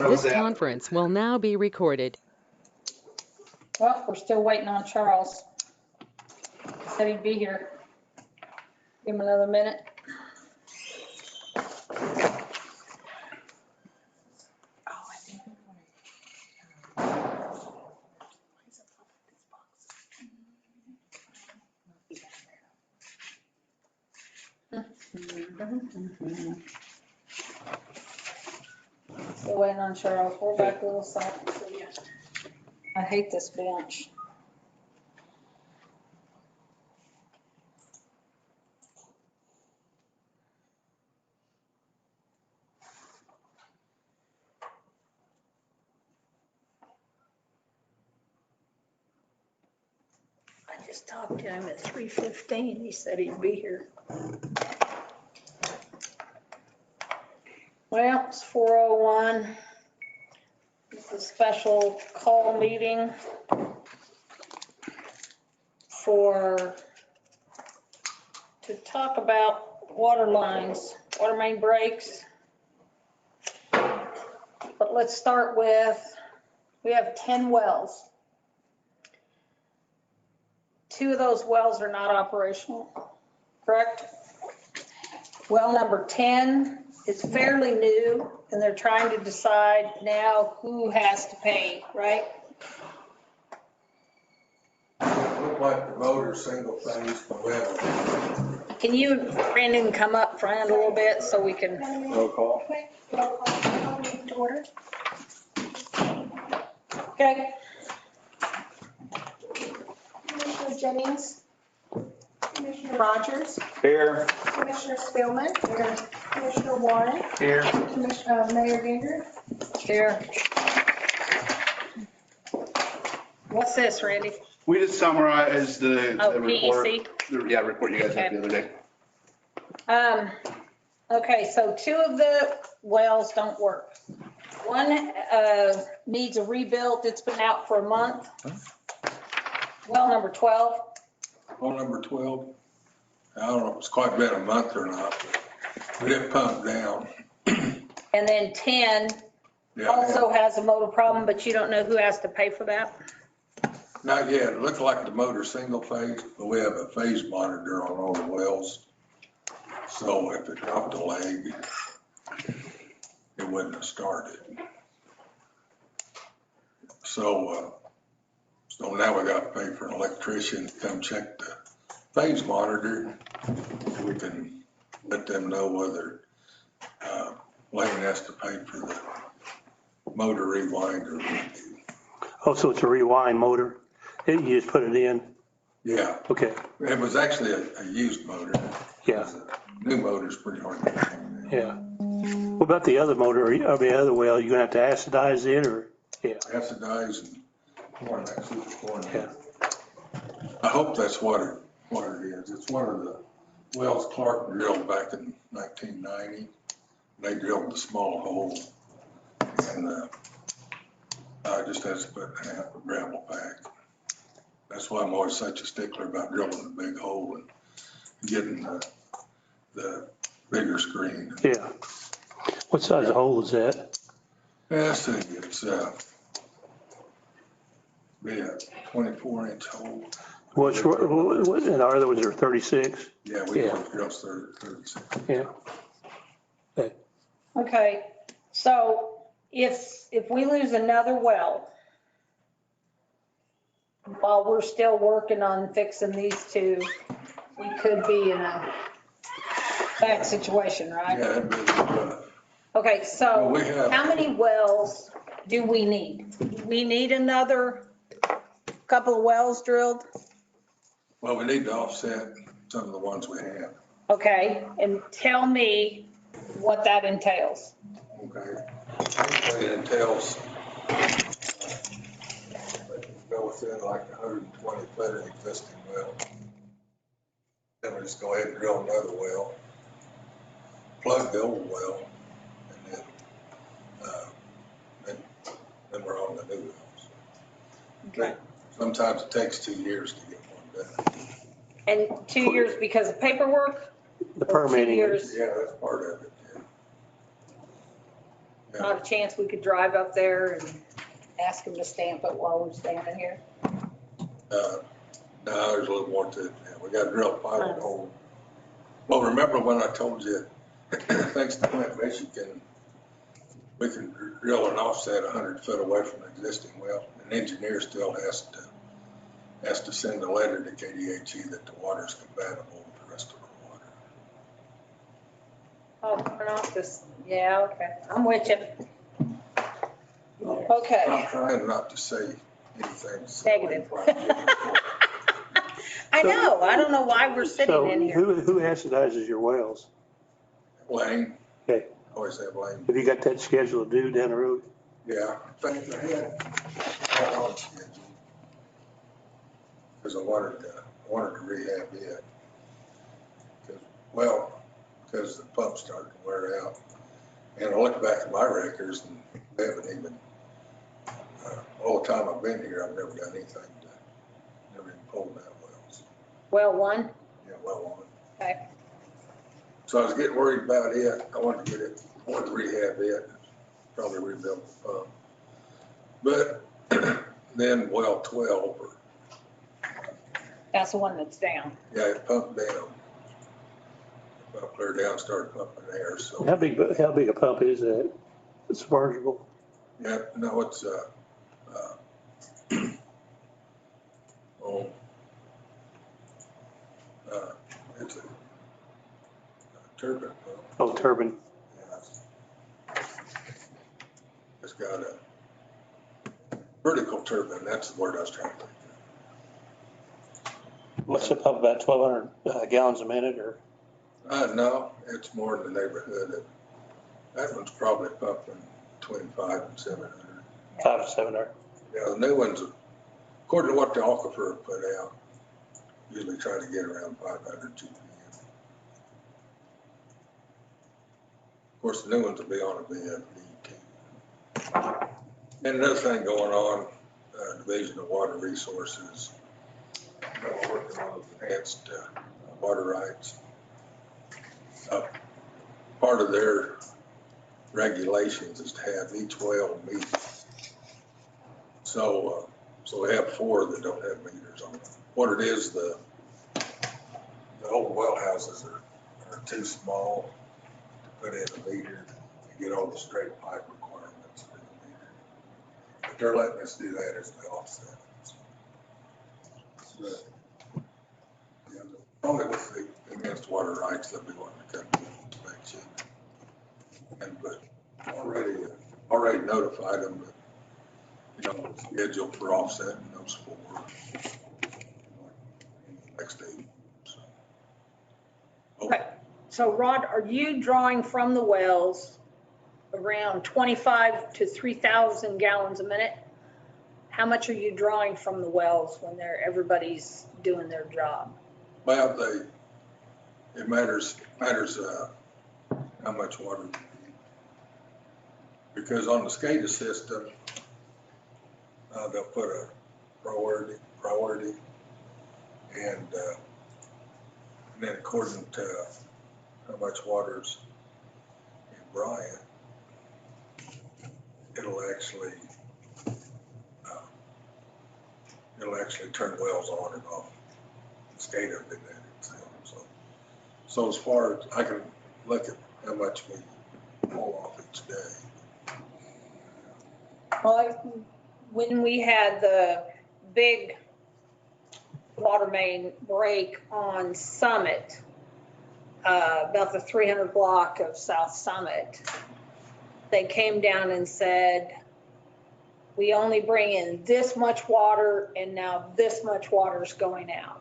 This conference will now be recorded. Well, we're still waiting on Charles. He said he'd be here. Give him another minute. Still waiting on Charles. We're back a little soft. I hate this bench. I just talked to him at 3:15. He said he'd be here. Well, it's 4:01. It's a special call meeting to talk about water lines, water main breaks. But let's start with, we have 10 wells. 2 of those wells are not operational, correct? Well number 10 is fairly new, and they're trying to decide now who has to pay, right? Look like the motor single phase well. Can you, Brandon, come up front a little bit so we can? Roll call. Roll call to order. Okay. Commissioner Jennings. Commissioner Rogers. Here. Commissioner Spillman. Here. Commissioner Warren. Here. Mayor Ginger. Here. What's this, Randy? We just summarized the report. PEC? Report you guys had the other day. Okay, so 2 of the wells don't work. One needs a rebuild. It's been out for a month. Well number 12. Well, number 12. I don't know if it's quite been a month or not, but it pumped down. And then 10 also has a motor problem, but you don't know who has to pay for that? Not yet. It looked like the motor single phase, but we have a phase monitor on all the wells. So if it dropped a leg, it wouldn't have started. So now we got to pay for an electrician to come check the phase monitor. We can let them know whether Lane has to pay for the motor rewind or redo. Oh, so it's a rewind motor? You just put it in? Yeah. Okay. It was actually a used motor. Yeah. New motor's pretty hard to find. Yeah. What about the other motor, or the other well? You gonna have to acidize it, or? Yeah. Acidize and corn, that super corn. Yeah. I hope that's what it is. It's one of the wells Clark drilled back in 1990. They drilled the small hole, and I just had to put half a gravel pack. That's why I'm always such a stickler about drilling the big hole and getting the bigger screen. Yeah. What size of hole is that? Yeah, so it's be a 24-inch hole. What, and our other ones are 36? Yeah, we drilled 36. Yeah. Okay. Okay, so if we lose another well, while we're still working on fixing these 2, we could be in a bad situation, right? Yeah, that'd be rough. Okay, so Well, we have- how many wells do we need? Do we need another couple of wells drilled? Well, we need to offset some of the ones we have. Okay, and tell me what that entails. Okay. It entails go within like 120 foot of existing well. Then we just go ahead and drill another well, plug the old well, and then we're on the new wells. Okay. Sometimes it takes 2 years to get one done. And 2 years because of paperwork? The Or 2 permitting. years? Yeah, that's part of it. Not a chance we could drive up there and ask them to stamp it while we're standing here? No, there's a little more to it. Yeah, we got to drill a pilot hole. Well, remember when I told you, thanks to Clint Michigan, we can drill an offset 100 foot away from the existing well. An engineer still has to send a letter to KDHE that the water is compatible with the rest of the water. Oh, turn off this, yeah, okay, I'm with you. Okay. I'm trying not to say anything. Negative. I know, I don't know why we're sitting So in here. who acidizes your wells? Lane, Okay, always have Lane. have you got that schedule to do down the road? Yeah, in fact, I had on schedule. Because I wanted to rehab it. Because the pump started to wear out. And I look back at my records and they haven't even, all the time I've been here, I've never done anything never even pulled that wells. Well, one, Yeah, well on. okay, So I was getting worried about it. I wanted to rehab it, probably rebuild the pump. But then well 12, that's the one that's down. yeah, it pumped down. Pumped clear down, started pumping air, so. How big a pump is that? It's submersible. Yeah, no, it's, oh, it's a turbine pump. Oh, turbine. Yeah. It's got a vertical turbine, that's the word I was trying to think What's the pump, about 1,200 gallons a minute or? No, it's more in the neighborhood. That one's probably pumping between 500 and 700. 5 to 700. Yeah, the new ones, according to what the aquifer put out, usually try to get around 500 GPM. Of course, the new ones will be on a VFD. And another thing going on, Division of Water Resources, we're working on enhanced water rights. Part of their regulations is to have each well meet. So we have 4 that don't have meters on them. What it is, the old well houses are too small to put in a meter and get all the straight pipe requirements for the meter. But they're letting us do that as the offset. But, yeah, probably with the enhanced water rights, they'll be wanting to come to inspection. But already notified them that, scheduled for offsetting those 4 next day. So. Okay, so Rod, are you drawing from the wells around 25 to 3,000 gallons a minute? How much are you drawing from the wells when everybody's doing their job? Well, it matters how much water you need. Because on the SCADA system, they'll put a priority, and then according to how much water's in Bryant, it'll actually turn wells on and off. SCADA did that itself. So as far as I can look at how much we pull off each day. Well, when we had the big water main break on Summit, about the 300 block of South Summit, they came down and said, we only bring in this much water and now this much water is going out.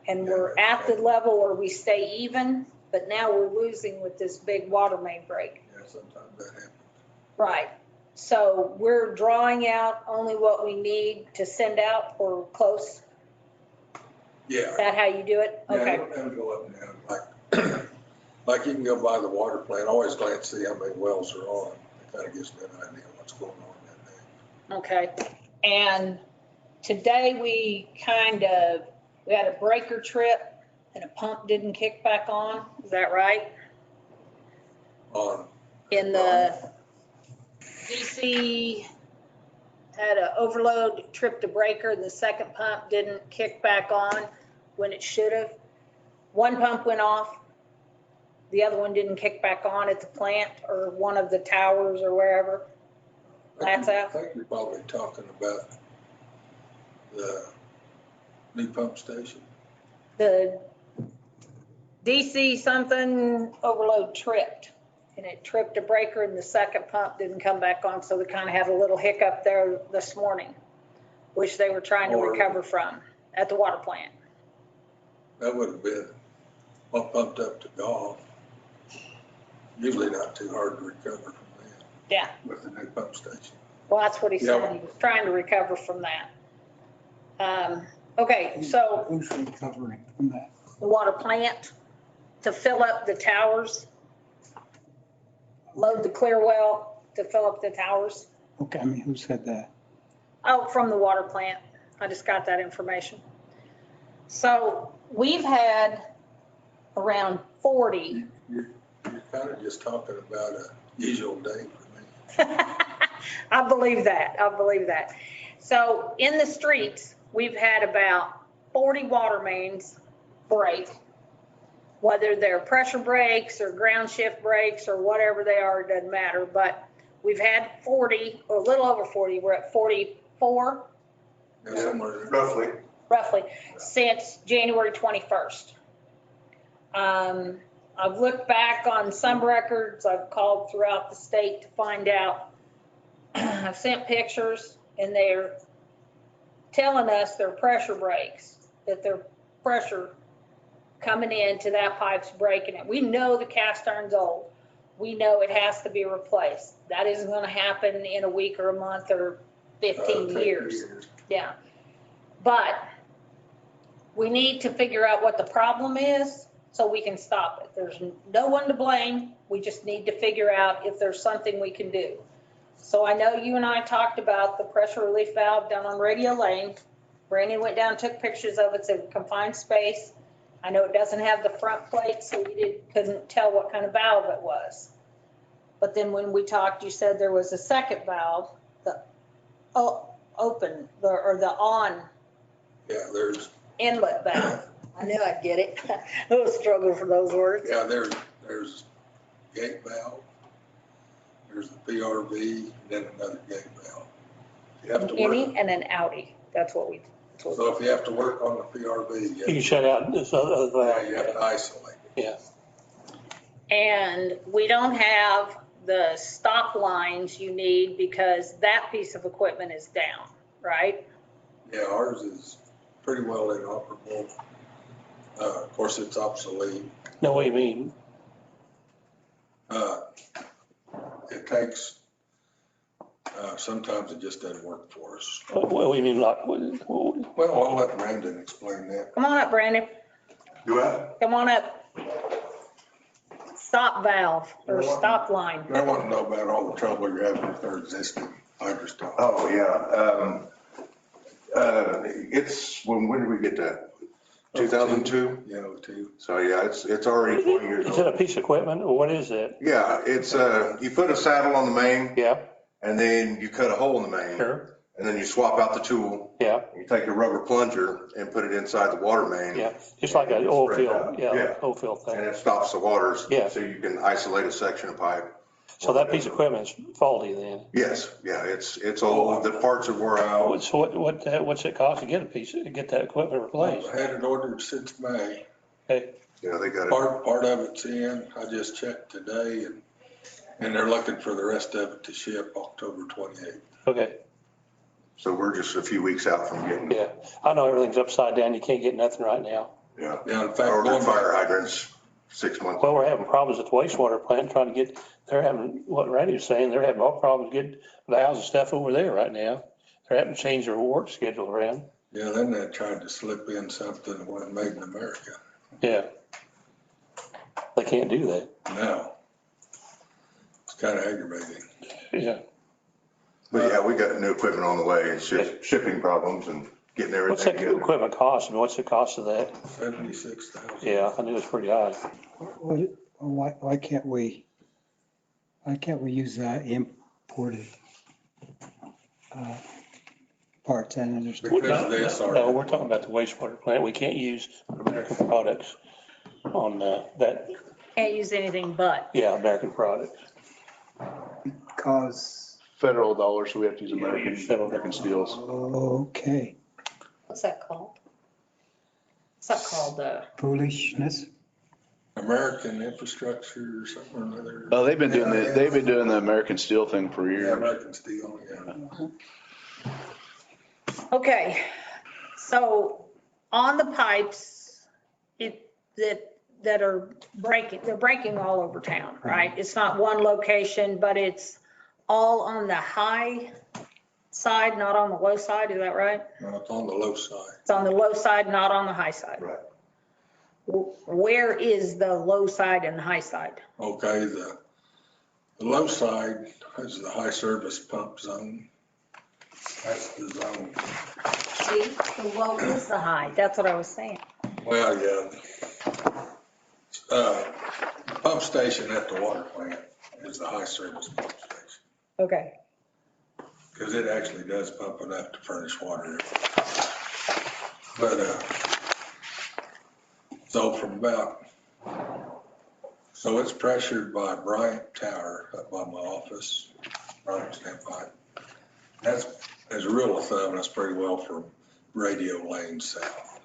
And we're at the level where we stay even, but now we're losing with this big water main break. Yeah, sometimes that happens. Right. So we're drawing out only what we need to send out or close? Yeah. Is that how you do it? Yeah, Okay. it'll go up and down. Like you can go by the water plant, always glad to see how many wells are on. It kind of gives me an idea what's going on that day. Okay. And today we had a breaker trip and a pump didn't kick back on. Is that right? On. In the DC had an overload, tripped a breaker, and the second pump didn't kick back on when it should have. One pump went off, the other one didn't kick back on at the plant or one of the towers or wherever. That's I out. think you're probably talking about the new pump station. The DC something overload tripped, and it tripped a breaker, and the second pump didn't come back on, so they kind of had a little hiccup there this morning, which they were trying to recover from at the water plant. That would have been well pumped up to golf. Usually not too hard to recover from that. Yeah. With the new pump station. Well, that's what he said. Yeah. He was trying to recover from that. Okay, so Who's recovering from that? the water plant to fill up the towers, load the clear well to fill up the towers. Okay, I mean, who said that? Oh, from the water plant. I just got that information. So we've had around 40. You're kind of just talking about a usual day for me. I believe that. I believe that. So in the streets, we've had about 40 water mains break, whether they're pressure breaks or ground shift breaks or whatever they are, it doesn't matter. But we've had 40, or a little over 40. We're at 44. Yeah, somewhere there. Roughly, since January 21st. I've looked back on some records. I've called throughout the state to find out. I've sent pictures, and they're telling us they're pressure breaks, that their pressure coming into that pipe's breaking it. We know the cast iron's old. We know it has to be replaced. That isn't going to happen in a week or a month or 15 years. Yeah. But we need to figure out what the problem is so we can stop it. There's no one to blame. We just need to figure out if there's something we can do. So I know you and I talked about the pressure relief valve down on Radio Lane. Brandon went down, took pictures of it. It's a confined space. I know it doesn't have the front plate, so we couldn't tell what kind of valve it was. But then when we talked, you said there was a second valve, the open, or the on Yeah, there's, inlet valve. I knew I'd get it. I was struggling for those words. yeah, there's gate valve. There's the PRV, and then another gate valve. You have An to innie work, and an outie. That's what we. so if you have to work on the PRV, You can shut out this other valve. you have to isolate it. Yeah. And we don't have the stop lines you need because that piece of equipment is down, right? Yeah, ours is pretty well inoperable. Of course, it's obsolete. No, what do you mean? It takes, sometimes it just doesn't work for us. What do you mean, like, Well, I'll let Brandon explain that. Come on up, Brandon. Do what? Come on up. Stop valve or stop line. I want to know about all the trouble you're having with our existing hydrostatic. Oh, yeah. It's, when did we get that? 2002? Yeah, too. So, yeah, it's already 20 years is it a old. piece of equipment or what is it? Yeah, it's, you put a saddle on the main Yeah, and then you cut a hole in the main. sure. And then you swap out the tool. Yeah, You take a rubber plunger and put it inside the water main. yeah. Just like an oil field, Yeah. oil field And thing. it stops the waters. Yeah. So you can isolate a section of pipe. So that piece of equipment is faulty then. Yes, yeah, it's old, the parts are wore out. So what's it cost to get that equipment replaced? I had it ordered since May. Okay, Yeah, they got it. Part of it's in. I just checked today and they're looking for the rest of it to ship October 28th. okay, So we're just a few weeks out from getting, yeah. I know everything's upside down. You can't get nothing right now. yeah. Yeah, in I fact, ordered going fire back, hydrants 6 months. Well, we're having problems at the wastewater plant trying to get, they're having, what Randy was saying, they're having all problems getting valves and stuff over there right now. They're having to change their work schedule around. yeah, then they tried to slip in something that wasn't made in America. Yeah. They can't do that. Now, it's kind of aggravating. Yeah. But yeah, we got new equipment on the way. It's just shipping problems and getting What's that everything together. equipment cost? And what's the cost of that? 76,000. Yeah, I knew it was pretty high. Why can't we use that imported parts and understand. Because of the SRF. No, we're talking about the wastewater plant. We can't use American products on that, Can't use anything but. yeah, American products. Cause, Federal dollars, so we have to use American steels. okay, What's that called? What's that called? foolishness. American infrastructure or something or another. Oh, they've been doing the American steel thing for Yeah, years. American steel, yeah. Okay, so on the pipes, that are breaking, they're breaking all over town, right? It's not one location, but it's all on the high side, not on the low side, is that right? No, it's on the low side. It's on the low side, not on the high side. Right. Where is the low side and the high side? Okay, the low side is the high service pump zone. That's the zone. See, the low is the high, that's what I was saying. Well, yeah. Pump station at the water plant is the high service pump station. Okay, Because it actually does pump enough to furnish water. But, so it's pressured by Bryant Tower up by my office, Bryant Standpipe. That's, as a rule of thumb, that's pretty well from Radio Lane south.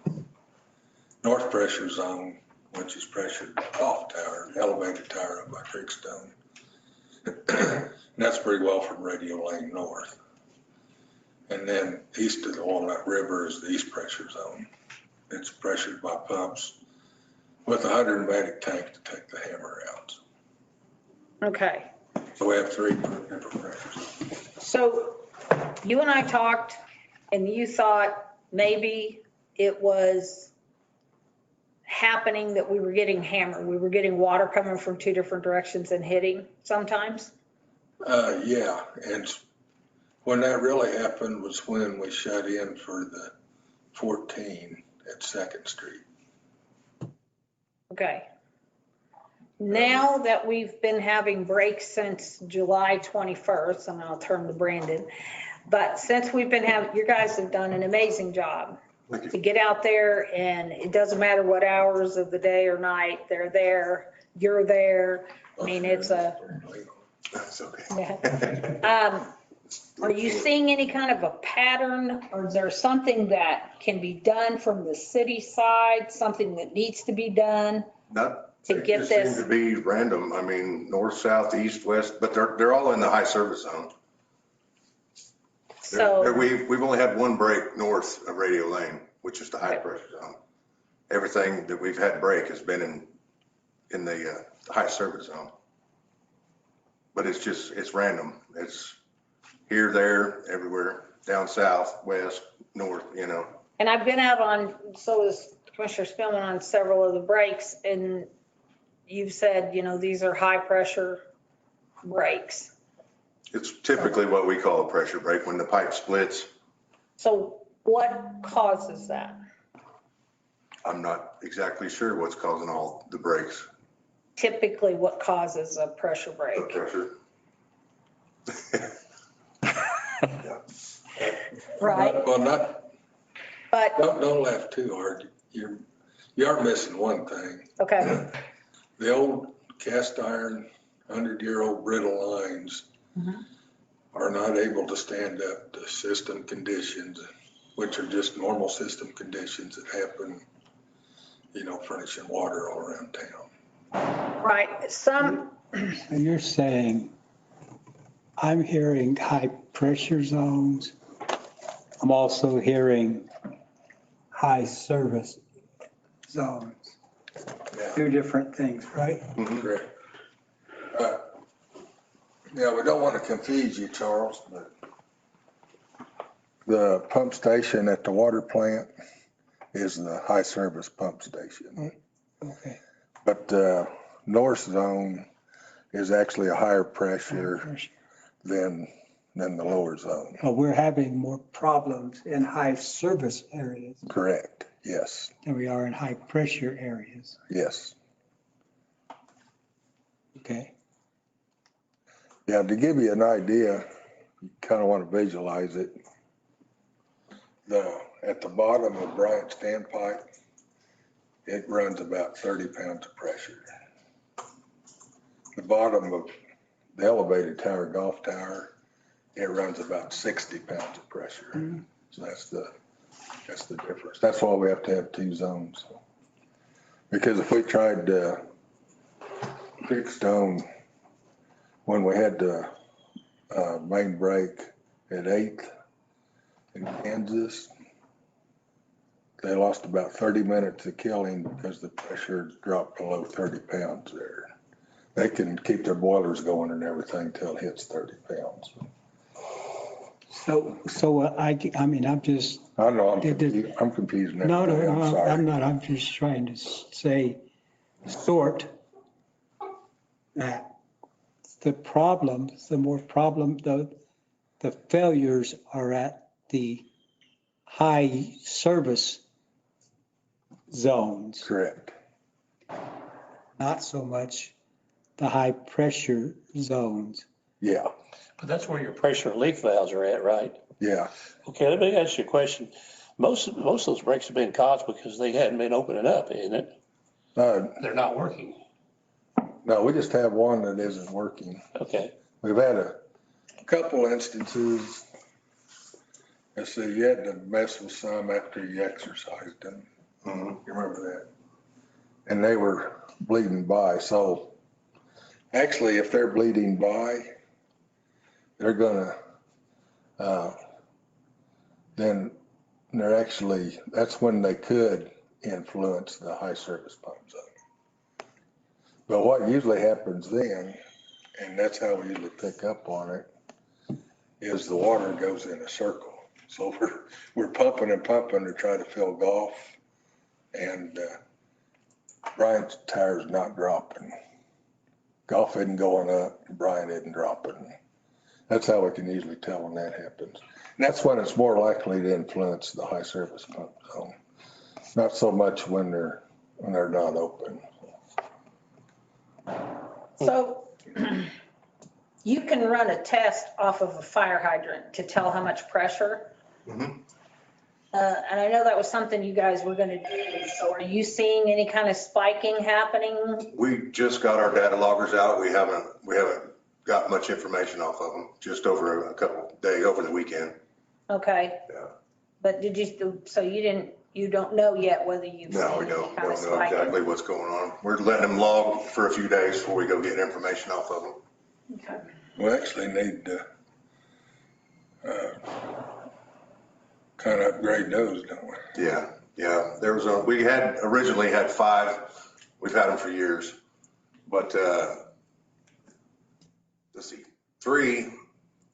North pressure zone, which is pressured off tower, elevated tower up by Creekstone. That's pretty well from Radio Lane north. And then east of the Walnut River is the east pressure zone. It's pressured by pumps with a 100-matic tank to take the hammer out. okay. So we have three different pressures. So you and I talked and you thought maybe it was happening that we were getting hammered. We were getting water coming from two different directions and hitting sometimes. Yeah, and when that really happened was when we shut in for the 14 at 2nd Street. Okay. Now that we've been having breaks since July 21st, and I'll turn to Brandon, but since we've been having, you guys have done an amazing job to get out there, and it doesn't matter what hours of the day or night, they're there, you're there. I mean, it's a, That's okay. yeah. Are you seeing any kind of a pattern, or is there something that can be done from the city side, something that needs to be done? Not, To it get just this- seems to be random. I mean, north, south, east, west, but they're all in the high service zone. So, We've only had one break north of Radio Lane, which is the high pressure zone. Everything that we've had break has been in the high service zone. But it's random. It's here, there, everywhere, down south, west, north, and I've been out on, so is Commissioner Spillman, on several of the breaks, and you've said, these are high pressure breaks. It's typically what we call a pressure break when the pipe splits. So what causes that? I'm not exactly sure what's causing all the breaks. Typically, what causes a pressure The break? pressure. Right, Well, but, don't laugh too hard. You are missing one thing. okay, The old cast iron, 100-year-old brittle lines Mhm. are not able to stand up to system conditions, which are just normal system conditions that happen, furnishing water all around town. right, some, So you're saying, I'm hearing high pressure zones. I'm also hearing high service zones. Yeah. Two different things, right? Correct. Yeah, we don't want to confuse you, Charles, but the pump station at the water plant is the high service pump station. Okay. But the north zone is actually a higher pressure than the lower zone. But we're having more problems in high service areas Correct. Yes. than we are in high pressure areas. Yes. Okay. Yeah, to give you an idea, you kind of want to visualize it. At the bottom of Bryant's standpipe, it runs about 30 pounds of pressure. The bottom of the elevated tower, golf tower, it runs about 60 pounds of pressure. So that's the difference. That's why we have to have two zones. Because if we tried big stone, when we had the main break at 8th in Kansas, they lost about 30 minutes of killing because the pressure dropped below 30 pounds there. They can keep their boilers going and everything till it hits 30 pounds. I mean, I'm just, I know, I'm confused now. no, I'm sorry. I'm not. I'm just trying to say, sort that the problems, the failures are at the high service zones, Correct. not so much the high pressure zones. Yeah, But that's where your pressure relief valves are at, right? yeah. Okay, let me ask you a question. Most of those breaks have been caused because they hadn't been opening up, isn't it? They're not working. No, we just have one that isn't working. Okay. We've had a couple instances. Let's see, you had to mess with some after you exercised them. You remember that? And they were bleeding by. So actually, if they're bleeding by, they're gonna, then that's when they could influence the high service pump zone. But what usually happens then, and that's how we usually pick up on it, is the water goes in a circle. So we're pumping and pumping to try to fill golf, and Bryant's tire's not dropping. Golf isn't going up, Bryant isn't dropping. That's how we can usually tell when that happens. And that's when it's more likely to influence the high service pump zone. Not so much when they're not open. So you can run a test off of a fire hydrant to tell how much pressure. Mhm. And I know that was something you guys were gonna do. So are you seeing any kind of spiking happening? We just got our data loggers out. We haven't got much information off of them, just over a couple days, over the weekend. Okay. Yeah. But so you don't know yet whether you've seen No, we any don't kind know of spiking? exactly what's going on. We're letting them log for a few days before we go get information off of them. Okay. We actually need to kind of upgrade those, don't we? Yeah, yeah. We had originally had 5. We've had them for years. But let's see, 3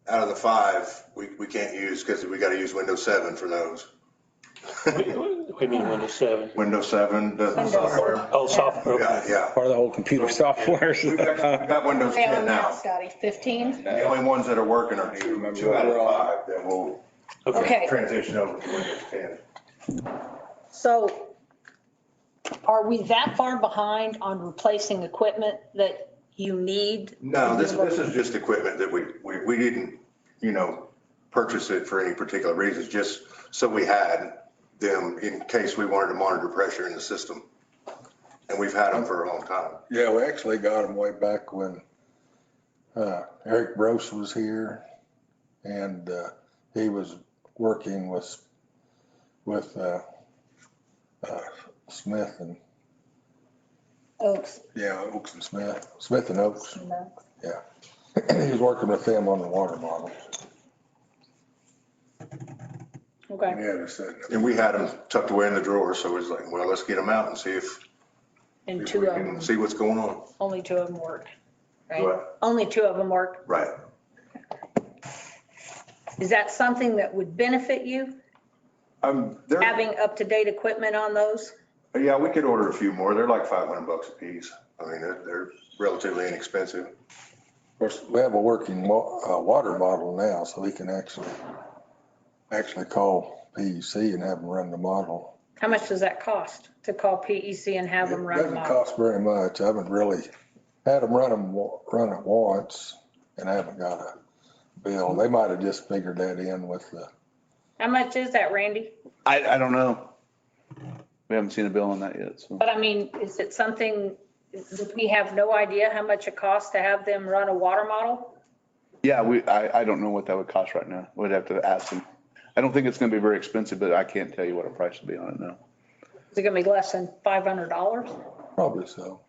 out of the 5 we can't use because we got to use Windows 7 for those. We mean Windows 7. Windows 7, the Windows. software. Oh, software. Yeah. Part of the whole computer software. We've got Windows They 10 on now, now. Scotty, 15? The only ones that are working are 2 out of 5 that will Okay. transition over to Windows 10. So are we that far behind on replacing equipment that you need? No, this is just equipment that we didn't, purchase it for any particular reasons, just so we had them in case we wanted to monitor pressure in the system. And we've had them for a long time. Yeah, we actually got them way back when Eric Brose was here, and he was working with Smith and, Oaks. yeah, Oaks and Smith and Oaks. No. He was working with them on the water model. Okay. Yeah, they said. And we had them tucked away in the drawer, so it was like, well, let's get them out and see if And we 2 of can them, see what's going on. only 2 of them work, right? What? Only 2 of them work. Right. Is that something that would benefit you, having up-to-date equipment on those? Yeah, we could order a few more. They're like $500 a piece. I mean, they're relatively inexpensive. Of course, we have a working water model now, so we can actually call PEC and have them run the model. How much does that cost to call PEC and have them It run them doesn't off? cost very much. I haven't really had them run it once, and I haven't got bill. They might have just figured that in with the, How much is that, Randy? I don't know. We haven't seen a bill on that yet, so. But I mean, is it something, we have no idea how much it costs to have them run a water model? Yeah, I don't know what that would cost right now. We'd have to ask them. I don't think it's gonna be very expensive, but I can't tell you what a price would be on it now. Is it gonna be less than $500 probably so.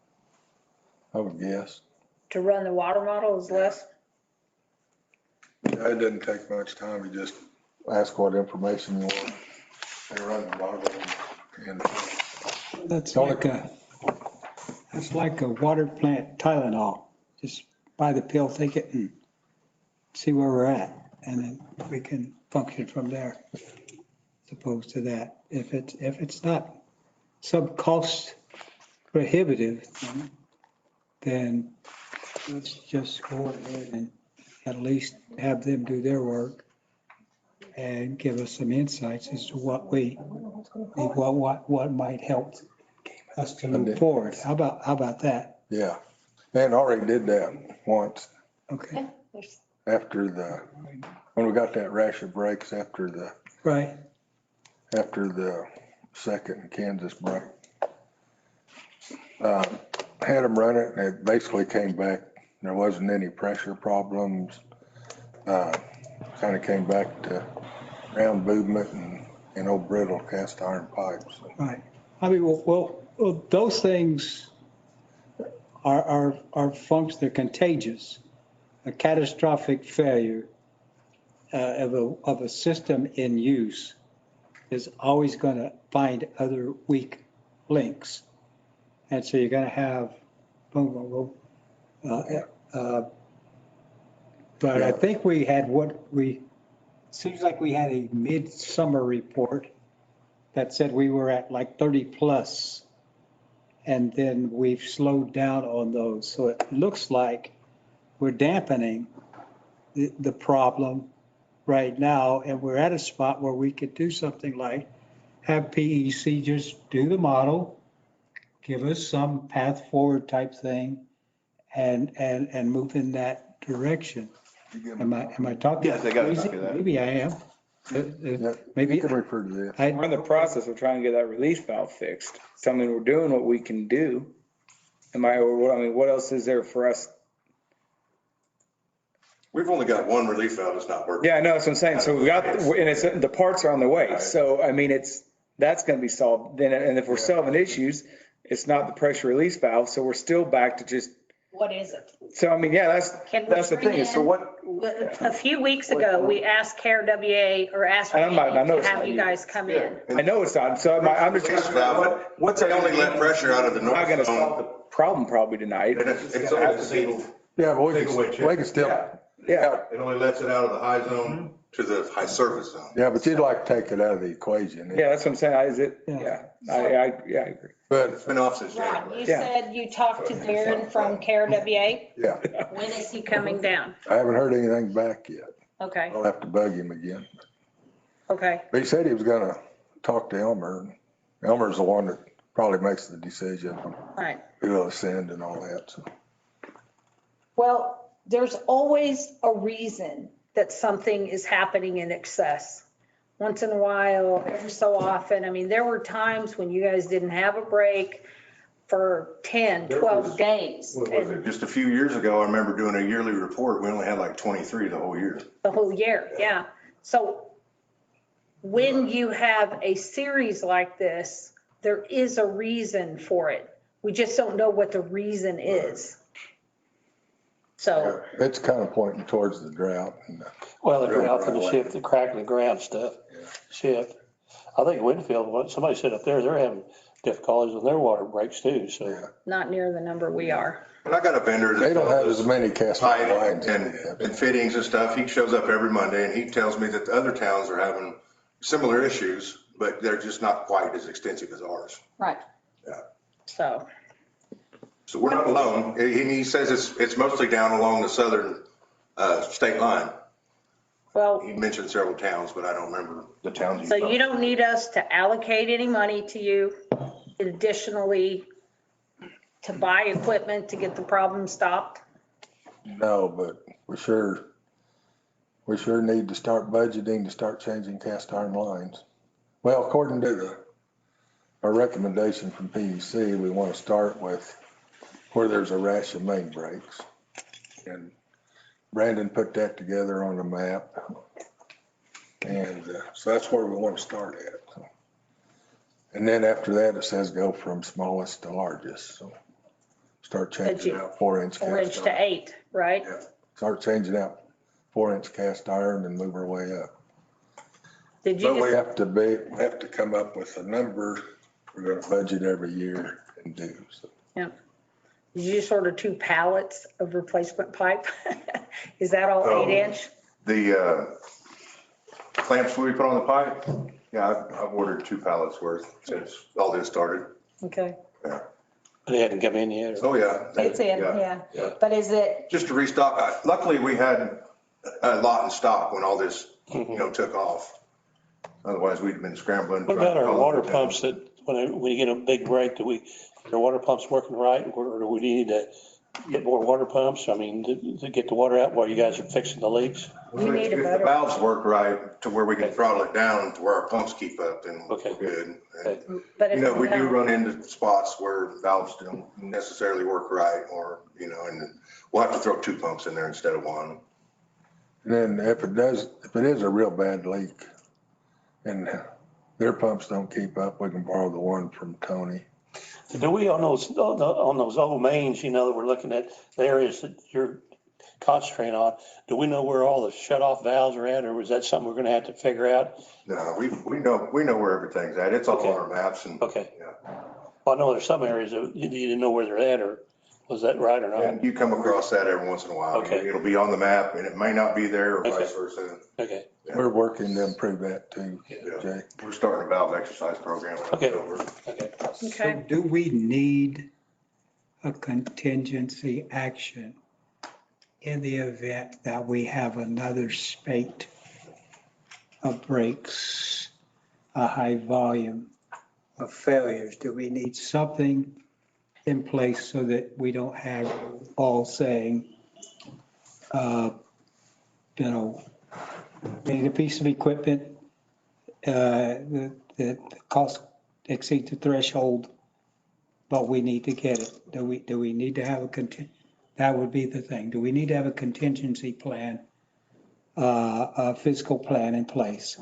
I would guess. to run the water model is less? Yeah, it didn't take much time. You just ask what information you want. They run the model and That's like a water plant Tylenol. Just buy the pill, take it and see where we're at. And then we can function from there. As opposed to that. If it's not sub cost prohibitive, then let's just go ahead and at least have them do their work and give us some insights as to what might help us to move forward. How about that? yeah. And already did that once Okay, after when we got that rash of breaks after right. the second Kansas break. Had them run it and it basically came back. There wasn't any pressure problems. Kind of came back to ground movement and old brittle cast iron pipes. Right. I mean, well, those things are they're contagious. A catastrophic failure of a system in use is always going to find other weak links. And so you're going to have boom, boom, boom. But I think we had seems like we had a midsummer report that said we were at like 30 plus. And then we've slowed down on those. So it looks like we're dampening the problem right now. And we're at a spot where we could do something like have PEC just do the model, give us some path forward type thing and move in that direction. Am I talking? Yes, I got a crazy? copy of that. Maybe I am. Maybe You can refer to this. I, We're in the process of trying to get that release valve fixed. So I mean, we're doing what we can do. What else is there for us? We've only got one relief valve that's not working. Yeah, I know, that's what I'm saying. So we got, and the parts are on the way. So I mean, that's going to be solved. Then, and if we're solving issues, it's not the pressure release valve. So we're still back to just, What is it? so I mean, yeah, Can we that's the bring thing. So in- what, A few weeks ago, we asked CareWA or asked I know Randy it's to not have you you. guys come in. I know it's not. So I'm just, Release valve, what's they only let pressure out of the not north going to solve zone. the problem probably tonight. And it's only a single, Yeah, but we Take-away check. can still, Yeah. it only lets it out of the high zone to the high surface zone. yeah, but you'd like to take it out of the equation. Yeah, that's what I'm saying. Is it? Yeah. Yeah, I agree. But, It's been off since Ron, January. you Yeah. said you talked to Darren from CareWA. yeah, When is he coming down? I haven't heard anything back yet. Okay, I'll have to bug him again. okay. But he said he was gonna talk to Elmer. Elmer's the one that probably makes the decision on All right. who will send and all that, so. Well, there's always a reason that something is happening in excess. Once in a while, every so often. I mean, there were times when you guys didn't have a break for 10, 12 days. What was it? Just a few years ago, I remember doing a yearly report. We only had like 23 the whole year. The whole year, yeah. So when you have a series like this, there is a reason for it. We just don't know what the reason is. So, It's kind of pointing towards the drought and Well, the drought and the shift, the crack in the ground stuff, shift. I think Winfield, somebody said up there, they're having difficulties with their water breaks too, so. not near the number we are. And I got a vendor that they don't have does as many cast pipe iron lines. and fittings and stuff. He shows up every Monday and he tells me that the other towns are having similar issues, but they're just not quite as extensive as ours. Right. Yeah. So, So we're not alone. He says it's mostly down along the southern state line. well, He mentioned several towns, but I don't remember the towns. he so you told. don't need us to allocate any money to you additionally to buy equipment to get the problem stopped? No, but we sure, we sure need to start budgeting to start changing cast iron lines. Well, according to our recommendation from PUC, we want to start with where there's a rash of main breaks. And Brandon put that together on a map. And so that's where we want to start at. And then after that, it says go from smallest to largest. So start changing out 4-inch 4-inch cast to iron. 8, right? Yeah, start changing out 4-inch cast iron and move our way up. Did you But we just, have to come up with a number we're going to budget every year and do. So did you just order 2 pallets of replacement pipe? Is that all 8-inch? The clamps we put on the pipe, yeah, I've ordered 2 pallets worth since all this started. Okay. They hadn't come in yet. Oh, yeah. It's in, Yeah. yeah. But is it, Just to restock, luckily we had a lot in stock when all this, took off. Otherwise, we'd been scrambling. What trying about to our call water it down. pumps that, when you get a big break, are the water pumps working right? Or do we need to get more water pumps? I mean, to get the water out while you guys are fixing the leaks? We need a If better- the valves work right to where we can throttle it down to where our pumps keep up, then we're good. Okay. But if We do don't- run into spots where valves don't necessarily work right or, and we'll have to throw 2 pumps in there instead of 1. and then if it is a real bad leak and their pumps don't keep up, we can borrow the one from Tony. Do we on those old mains, that we're looking at, the areas that you're concentrating on, do we know where all the shut-off valves are at, or is that something we're gonna have to figure out? No, we know where everything's at. It's all Okay. on our maps and. Okay. Yeah. Well, I know there's some areas that you didn't know where they're at, or was that right or not? And you come across that every once in a while. Okay. It'll be on the map and it may not be there or Okay. vice versa. Okay. Yeah. We're working to improve that too, Yeah. Jay. We're starting a valve exercise program. in Okay. October. Okay. So Okay. do we need a contingency action in the event that we have another spate of breaks, a high volume of failures? Do we need something in place so that we don't have all saying, we need a piece of equipment that the cost exceeds the threshold, but we need to get it? Do we need to have that would be the thing. Do we need to have a contingency plan, a fiscal plan in place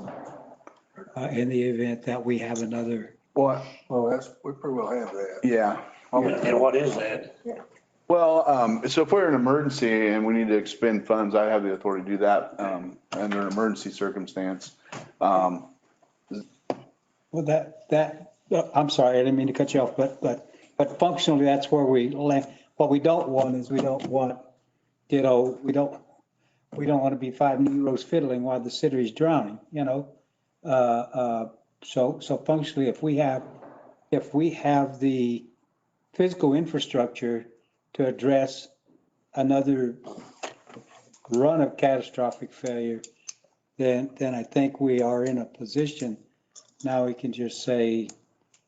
in the event that we have another? Well, Well, we pretty well have that. yeah. And what is that? Well, so if we're in an emergency and we need to expend funds, I have the authority to do that under an emergency circumstance. Well, I'm sorry, I didn't mean to cut you off, but functionally, that's where we land. What we don't want is we don't want to be 5 Negroes fiddling while the city is drowning, So functionally, if we have the physical infrastructure to address another run of catastrophic failure, then I think we are in a position. Now we can just say,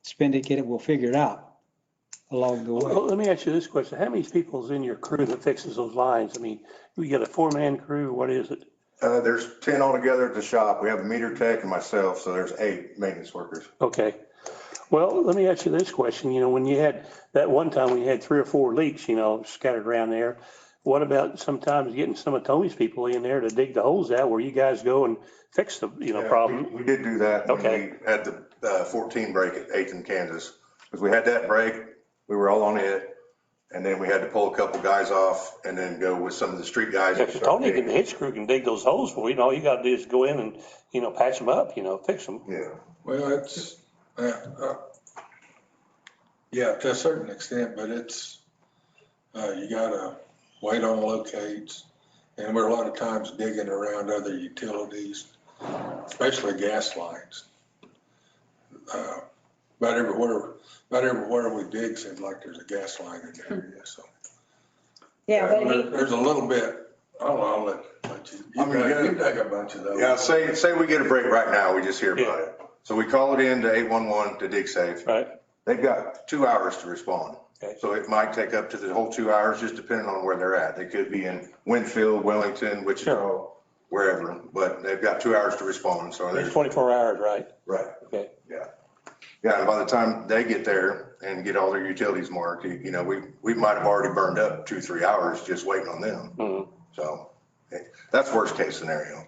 spend it, get it, we'll figure it out along the Well, way. let me ask you this question. How many people's in your crew that fixes those lines? I mean, we got a 4-man crew, what is it? There's 10 altogether at the shop. We have a meter tech and myself, so there's 8 maintenance workers. Okay. Well, let me ask you this question. When you had that one time we had 3 or 4 leaks, scattered around there. What about sometimes getting some of Tony's people in there to dig the holes out where you guys go and fix the, Yeah, problem? We did do that when Okay. we had the 14 break at 8th in Kansas. Because we had that break, we were all on it. And then we had to pull a couple guys off and then go with some of the street guys. Yeah, 'cause Tony and his crew can dig those holes for you. All you gotta do is go in and, patch them up, fix them. Yeah. Well, it's, yeah, to a certain extent, but it's, you gotta wait on locates. And we're a lot of times digging around other utilities, especially gas lines. About everywhere we dig seems like there's a gas line in the area, so. Yeah, but There's a little bit, I'll let you, you dug a bunch of those. Yeah, say we get a break right now, we just hear about it. So we call it in to 811 to dig safe. Right. They've got 2 hours to respond. Okay. So it might take up to the whole 2 hours, just depending on where they're at. They could be in Winfield, Wellington, Wichita, wherever, but they've got 2 hours to respond, so It's there's, 24 hours, right? right. Okay. Yeah, and by the time they get there and get all their utilities marked, you know, we might have already burned up 2-3 hours just waiting on them. Mhm. So that's worst case scenario.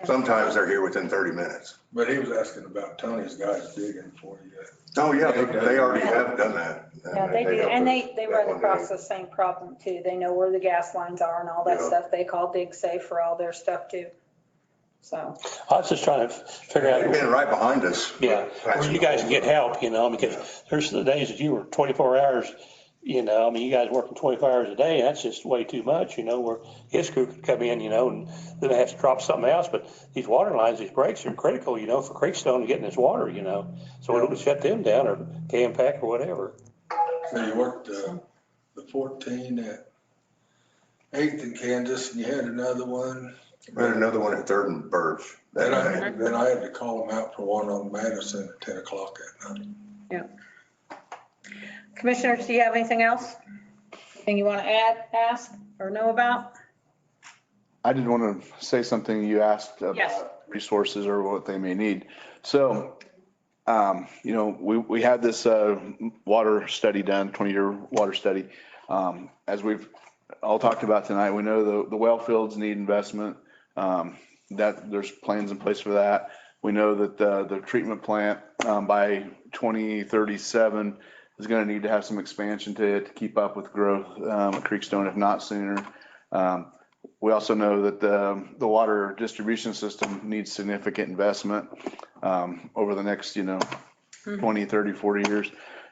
Sometimes they're here within 30 minutes. But he was asking about Tony's guys digging for you. Oh, yeah, they already have done that. Yeah, they do, and they that run one across day. the same problem too. They know where the gas lines are and all that Yeah. stuff. They call Dig Safe for all their stuff too. So, I was just trying to figure They've been out, right behind us. yeah, where you guys can get help, you know, because there's the days that you were 24 hours, you know, I mean, you guys working 24 hours a day, that's just way too much, you know, where his crew could come in, you know, and then they have to drop something else. But these water lines, these breaks are critical, you know, for Creekstone and getting this water, you know. So it would shut them down or Campac or whatever. So you worked the 14 at 8th in Kansas, and you had another one. We had another one at 3rd and Birch. Then I had to call them out for one on Madison at 10 o'clock at night. commissioners, do you have anything else? Anything you want to add, ask, or know about? I did want to say something you asked Yes. about resources or what they may need. So, you know, we had this water study done, 20-year water study. As we've all talked about tonight, we know the well fields need investment, that there's plans in place for that. We know that the treatment plant by 2037 is going to need to have some expansion to it to keep up with growth at Creekstone, if not sooner. We also know that the water distribution system needs significant investment over the next, 20, 30, 40 years.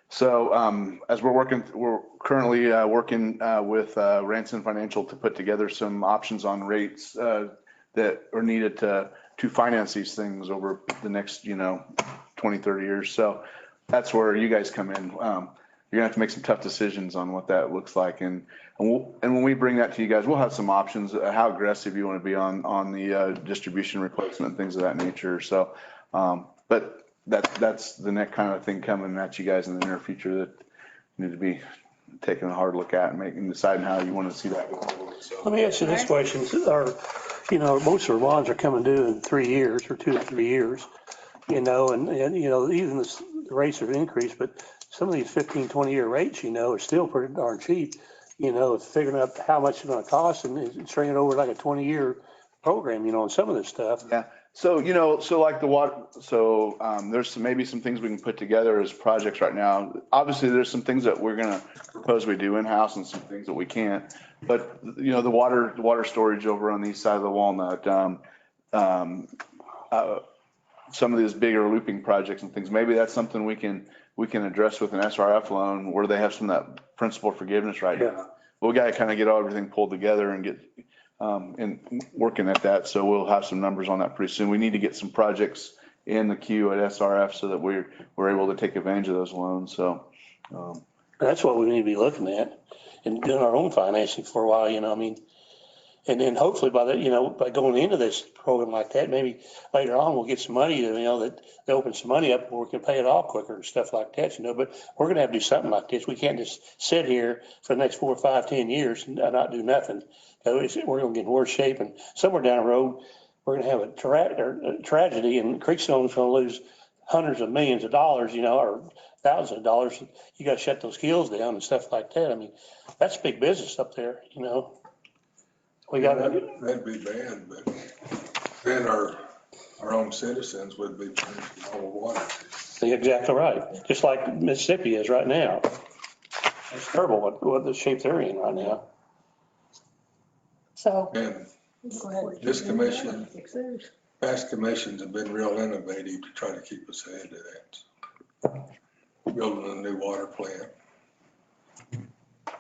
So as we're currently working with Ranson Financial to put together some options on rates that are needed to finance these things over the next, 20, 30 years. So that's where you guys come in. You're gonna have to make some tough decisions on what that looks like. And when we bring that to you guys, we'll have some options, how aggressive you want to be on the distribution replacement, things of that nature. So, but that's the next kind of thing coming at you guys in the near future that you need to be taking a hard look at and deciding how you want to see that go forward. So. Let me ask you this question. Most of our bonds are coming due in 3 years or 2 to 3 years, and even the rates have increased, but some of these 15, 20-year rates, are still pretty darn cheap, figuring out how much it's going to cost and stringing it over like a 20-year program, on some of this stuff. Yeah. So, so like the water, there's maybe some things we can put together as projects right now. Obviously, there's some things that we're going to propose we do in-house and some things that we can't. But, the water storage over on the east side of the Walnut, some of these bigger looping projects and things, maybe that's something we can address with an SRF loan where they have some of that principal forgiveness right now. But we got to kind of get everything pulled together and get and working at that. So we'll have some numbers on that pretty soon. We need to get some projects in the queue at SRF so that we're able to take advantage of those loans. So that's what we need to be looking at and doing our own financing for a while, and then hopefully by going into this program like that, maybe later on we'll get some money, that they open some money up where we can pay it off quicker and stuff like that, but we're going to have to do something like this. We can't just sit here for the next 4, 5, 10 years and not do nothing. We're going to get in worse shape, and somewhere down the road, we're going to have a tragedy, and Creekstone's going to lose hundreds of millions of dollars, or thousands of dollars. You got to shut those kilns down and stuff like that. I mean, that's big business up there, We got to. That'd be bad, but then our own citizens would be paying for all the water. Exactly right. Just like Mississippi is right now. It's terrible what the shape they're in right now. So, And go ahead. this commission, past commissions have been real innovative to try to keep us ahead of that. Building a new water plant.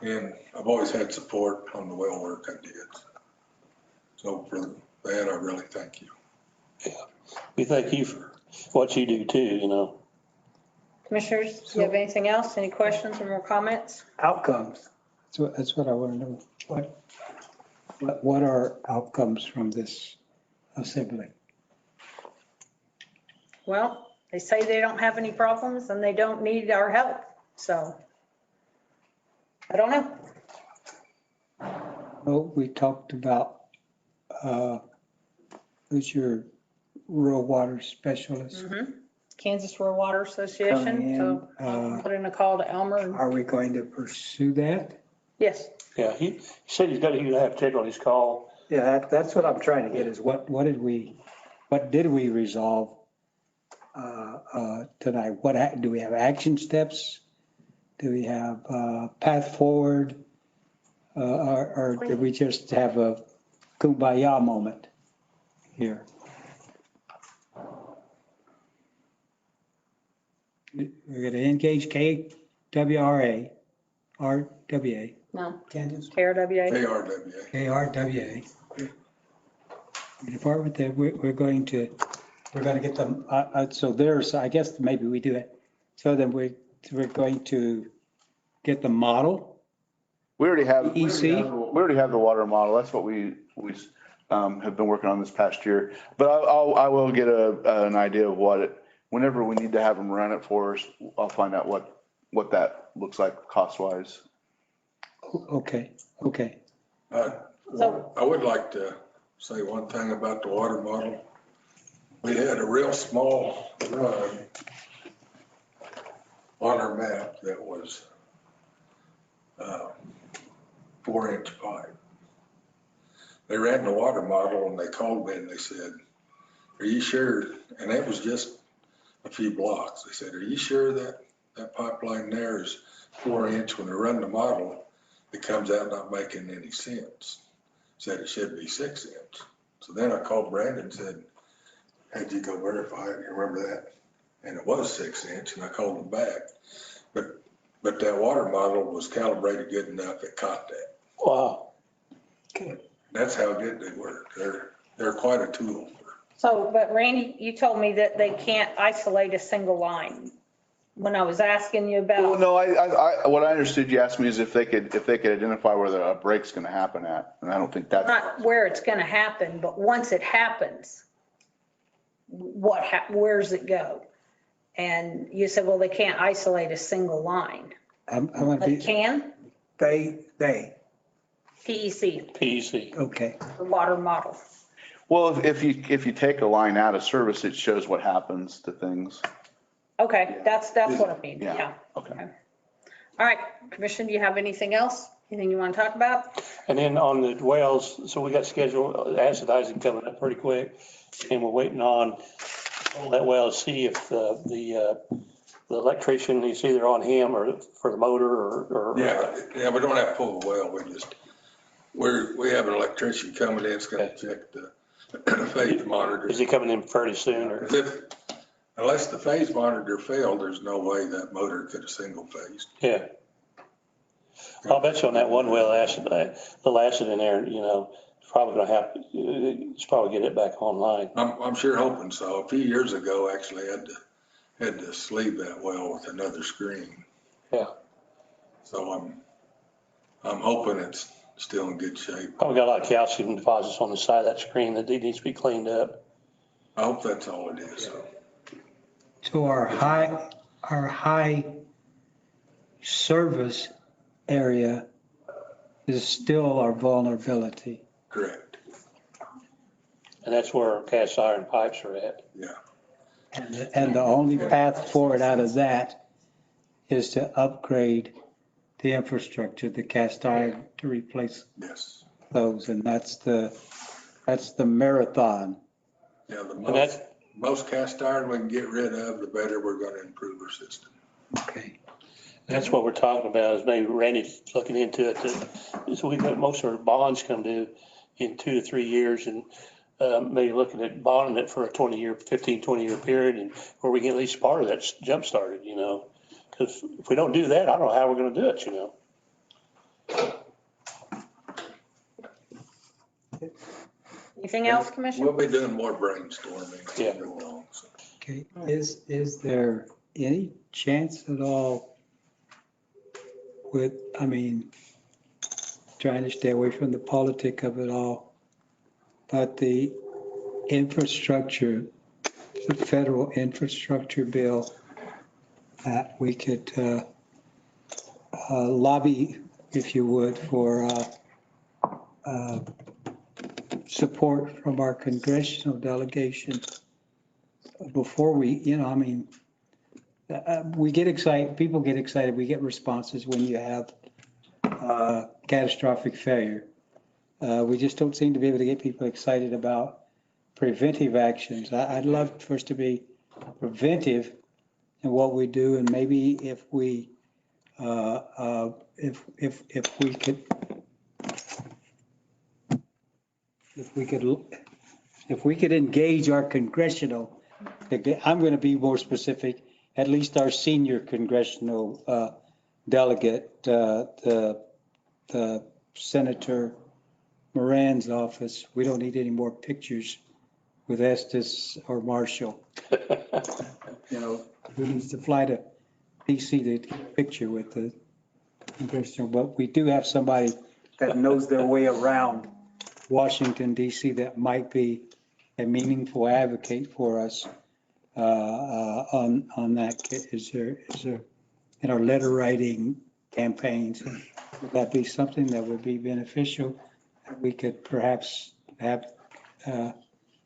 And I've always had support on the well work I did. So for that, I really thank you. Yeah. We thank you for what you do too, Commissioners, do you have anything else? Any questions or more comments? Outcomes. That's what I want to know. What are outcomes from this assembly? Well, they say they don't have any problems and they don't need our help. So I don't know. Well, we talked about who's your rural water specialist? Kansas Rural Water Coming Association, in, so I'll put in a call to Elmer. and- Are we going to pursue that? Yes, Yeah, he said he's gonna have to take on his call. Yeah, that's what I'm trying to get is what did we resolve tonight? Do we have action steps? Do we have path forward? Or did we just have a kumbaya moment here? We're going to engage KWRA, RWA, no, Kansas, KRWA. ARWA. KRWA. Department that we're going to get them, so there's, I guess maybe we do it. So then we're going to get the model. We already have. EC? We already have the water model. That's what we have been working on this past year. But I will get an idea of whenever we need to have them run it for us, I'll find out what that looks like cost wise. Okay. So- I would like to say one thing about the water model. We had a real small run on our map that was 4-inch pipe. They ran the water model and they called me and they said, are you sure? And it was just a few blocks. They said, are you sure that pipeline there is 4-inch? When they run the model, it comes out not making any sense. Said it should be 6-inch. So then I called Brandon and said, had you go verify it? You remember that? And it was 6-inch and I called him back. But that water model was calibrated good enough, it caught that. Wow. That's how good they work. They're quite a tool. So, but Randy, you told me that they can't isolate a single line. When I was asking you Well, about, no, what I understood you asked me is if they could identify where the break's going to happen at, and I don't think that's. not where it's going to happen, but once it happens, where's it go? And you said, well, they can't isolate a single line. I'm going to But be, can, they, PEC, PEC. okay. the water model. Well, if you take a line out of service, it shows what happens to things. Okay, that's what I mean, Yeah. yeah. Okay. All right, Commission, do you have anything else? Anything you want to talk about? And then on the wells, so we got scheduled acidizing coming up pretty quick, and we're waiting on that well to see if the electrician is either on him or for the motor or. Yeah, we don't have to pull the well. We have an electrician coming in, it's gonna check the phase monitor. Is he coming in fairly soon or? Unless the phase monitor failed, there's no way that motor could have single phased. Yeah. I'll bet you on that one well acid, little acid in there, it's probably gonna happen. It's probably get it back online. I'm sure hoping so. A few years ago, actually had to sleeve that well with another screen. Yeah. So I'm hoping it's still in good shape. Probably got a lot of calcium deposits on the side of that screen that needs to be cleaned up. I hope that's all it is. So our high service area is still our vulnerability. Correct. And that's where cast iron pipes are at. Yeah. And the only path forward out of that is to upgrade the infrastructure, the cast iron to replace Yes. those. And that's the marathon. Yeah, that's- most cast iron we can get rid of, the better we're going to improve our system. Okay. That's what we're talking about, is maybe Randy's looking into it. So we've got most of our bonds come due in 2 to 3 years, and maybe looking at bonding it for a 20-year period, and where we get at least part of that jump started, because if we don't do that, I don't know how we're going to do it, Anything else, Commission? We'll be doing more brainstorming as we Yeah. go along. So. Okay. Is there any chance at all trying to stay away from the politic of it all, but the infrastructure, the federal infrastructure bill, that we could lobby, if you would, for support from our congressional delegation before we, we get excited, people get excited, we get responses when you have catastrophic failure. We just don't seem to be able to get people excited about preventive actions. I'd love for us to be preventive in what we do, and maybe if we could engage our congressional, I'm going to be more specific, at least our senior congressional delegate, the Senator Moran's office. We don't need any more pictures with Estes or Marshall. Who needs to fly to DC to get a picture with the congressional, but we do have somebody that knows their way around Washington, DC, that might be a meaningful advocate for us on that. Is there in our letter writing campaigns, would that be something that would be beneficial? We could perhaps have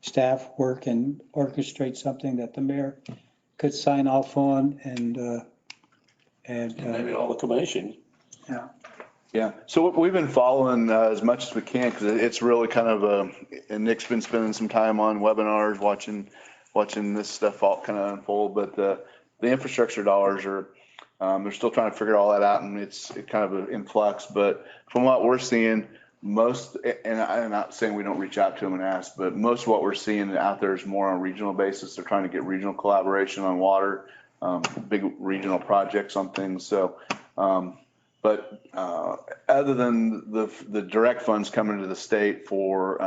staff work and orchestrate something that the mayor could sign off on and Maybe all the commission. yeah. Yeah, so we've been following as much as we can because it's really kind of and Nick's been spending some time on webinars, watching this stuff all kind of unfold. But the infrastructure dollars are, they're still trying to figure all that out, and it's kind of in flux. But from what we're seeing, most, and I'm not saying we don't reach out to them and ask, but most of what we're seeing out there is more on a regional basis. They're trying to get regional collaboration on water, big regional projects on things. So. But other than the direct funds coming to the state for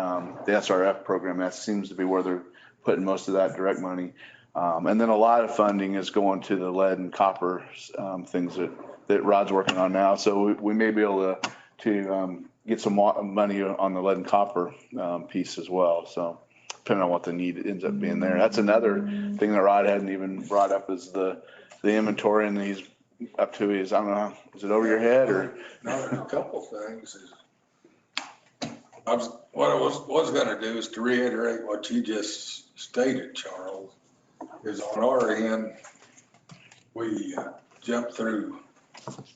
the SRF program, that seems to be where they're putting most of that direct money. And then a lot of funding is going to the lead and copper things that Rod's working on now. So we may be able to get some money on the lead and copper piece as well. So depending on what the need ends up being there. That's another thing that Rod hadn't even brought up is the inventory, and he's up to his, I don't know, is it over your head or? No, there's a couple things. What I was gonna do is to reiterate what you just stated, Charles, is on our end, we jumped through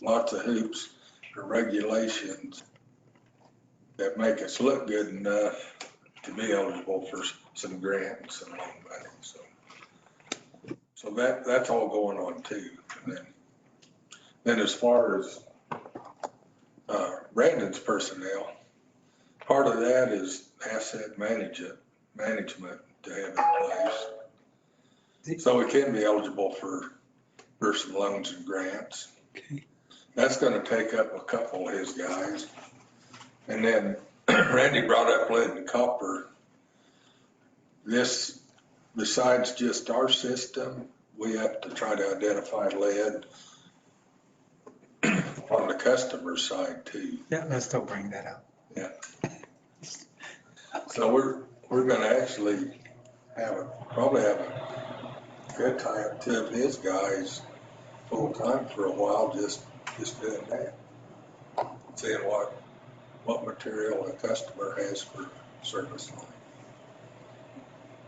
lots of hoops for regulations that make us look good enough to be eligible for some grants and loan money. So that's all going on too. And then as far as Brandon's personnel, part of that is asset management to have in place. So we can be eligible for some loans and grants. Okay. That's going to take up a couple of his guys. And then Randy brought up lead and copper. This, besides just our system, we have to try to identify lead on the customer side too. Yeah, let's don't bring that up. Yeah. So we're going to actually probably have a good time, two of his guys full time for a while, just doing that, seeing what material a customer has for service line.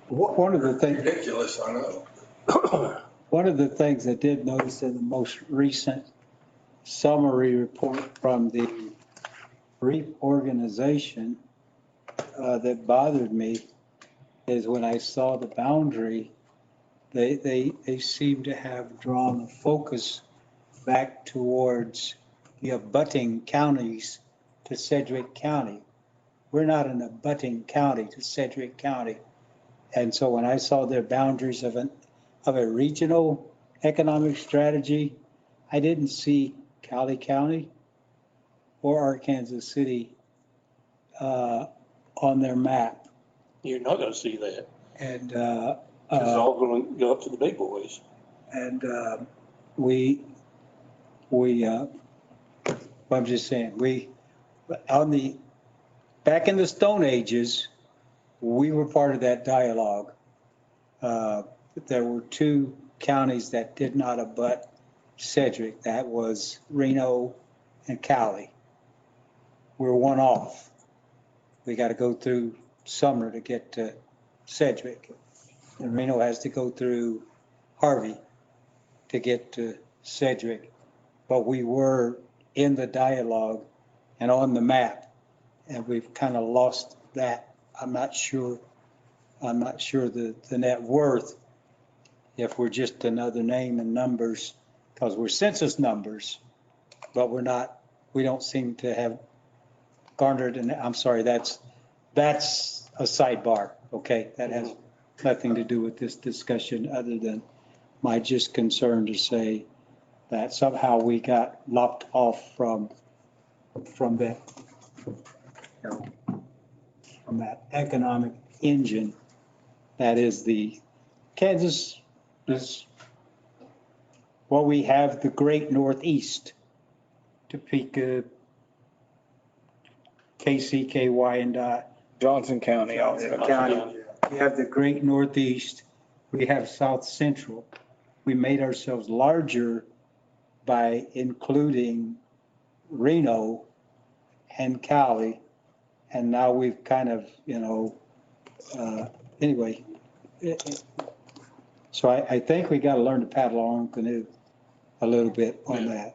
One of the things, Ridiculous, I know. one of the things I did notice in the most recent summary report from the REAP organization that bothered me is when I saw the boundary, they seem to have drawn the focus back towards the abutting counties to Sedgwick County. We're not an abutting county to Sedgwick County. And so when I saw their boundaries of a regional economic strategy, I didn't see Cowley County or Arkansas City on their map. You're not going to see that. And It's all going to go up to the big boys. and I'm just saying, back in the Stone Ages, we were part of that dialogue. There were two counties that did not abut Sedgwick. That was Reno and Cowley. We're one off. We got to go through Sumner to get to Sedgwick. And Reno has to go through Harvey to get to Sedgwick. But we were in the dialogue and on the map, and we've kind of lost that. I'm not sure the net worth, if we're just another name and numbers, because we're census numbers, but we don't seem to have garnered, and I'm sorry, that's a sidebar, okay? That has nothing to do with this discussion, other than my just concern to say that somehow we got lopped off from that, from that economic engine that is the Kansas. Is, well, we have the great Northeast, Topeka, KC, KY, and Johnson County. County. We have the great Northeast. We have South Central. We made ourselves larger by including Reno and Cali. And now we've kind of, anyway. So I think we got to learn to paddle our own canoe a little bit on that,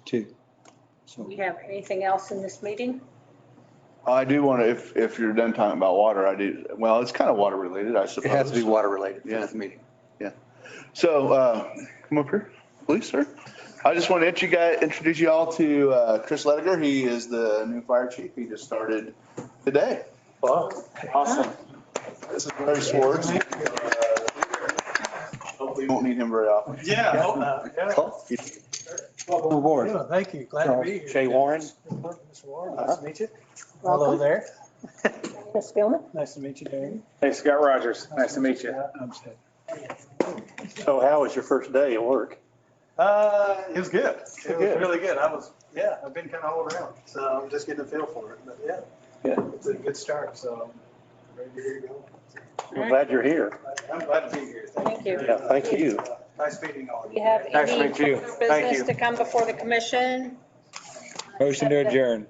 too. So. We have anything else in this meeting? I do want to, if you're done talking about water, well, it's kind of water related, I suppose. It has to be water related for Yeah. this meeting. So, come up here, please, sir. I just want to introduce you all to Chris Lediger. He is the new fire chief. He just started today. Wow. Awesome. This is Larry Swartz. Hopefully you won't need him very often. Yeah, I hope not. Yeah. Welcome aboard. Yeah, thank you. Glad to be here. Jay Warren. Mr. Warren, nice to meet you. Hello there. Ms. Gilman? Nice to meet you, Darren. Hey, Scott Rogers, nice to meet you. So how was your first day at work? It was good. It was Good. really good. I've been kind of all around, so I'm just getting a feel for it. But yeah, it's a good start, so I'm ready to hear you go. I'm glad you're here. I'm glad to be here. Thank you. Yeah, thank you. Nice meeting all of Do you you. have Nice to any meet you. Thank business you. to come before the commission? Motion to adjourn.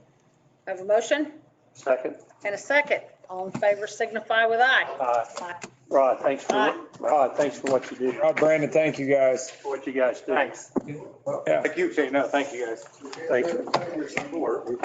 Have a motion Second. and a second. All in favor signify with aye. Rod, thanks for what you do, Brandon, thank you guys. for what you guys do. Thanks. Thank you. No, thank you guys. Thank you.